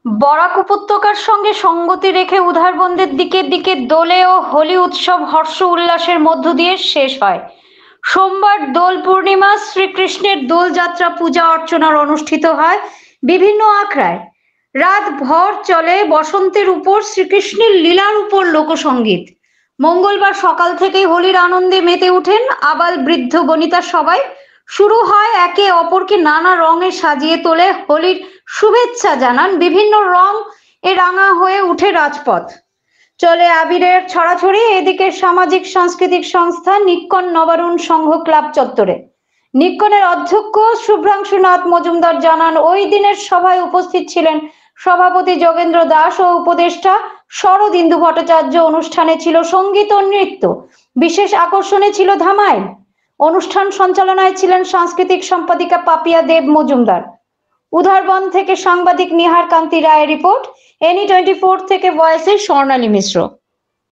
বরাক উপত্যকার সঙ্গে সঙ্গতি রেখে উধারবন্দের দিকে দিকে দোলে ও হোলি উৎসব হর্ষ উল্লাসের মধ্য দিয়ে শেষ হয়। সোমবার দোল পূর্ণিমা শ্রীকৃষ্ণের দোলযাত্রা পূজা অর্চনার অনুষ্ঠিত হয় বিভিন্ন আখড়ায়। রাত ভর চলে বসন্তের উপর শ্রীকৃষ্ণের লীলার উপর লোকসঙ্গীত। মঙ্গলবার সকাল থেকেই হোলির আনন্দে মেতে ওঠেন আবাল বৃদ্ধ বনিতা সবাই। শুরু হয় একে অপরকে নানা রঙে সাজিয়ে তোলে হোলির শুভেচ্ছা জানান। বিভিন্ন রং এ রাঙা হয়ে উঠে রাজপথ, চলে আবিরের ছড়াছড়ি। এদিকে সামাজিক সাংস্কৃতিক সংস্থা নিক্কন নবারুণ সংঘ ক্লাব চত্বরে নিক্কনের অধ্যক্ষ শুভ্রাংশুনাথ মজুমদার জানান, ওই দিনের সভায় উপস্থিত ছিলেন সভাপতি যোগেন্দ্র দাস ও উপদেষ্টা শরদিন্দু ভট্টাচার্য। অনুষ্ঠানে ছিল সঙ্গীত ও নৃত্য, বিশেষ আকর্ষণে ছিল ধামাইল। অনুষ্ঠান সঞ্চালনায় ছিলেন সাংস্কৃতিক সম্পাদিকা পাপিয়া দেব মজুমদার। উধারবন থেকে সাংবাদিক নিহার কান্তি রায়ের রিপোর্ট। এনি 24 থেকে ভয়েসে স্বর্ণালী মিশ্র।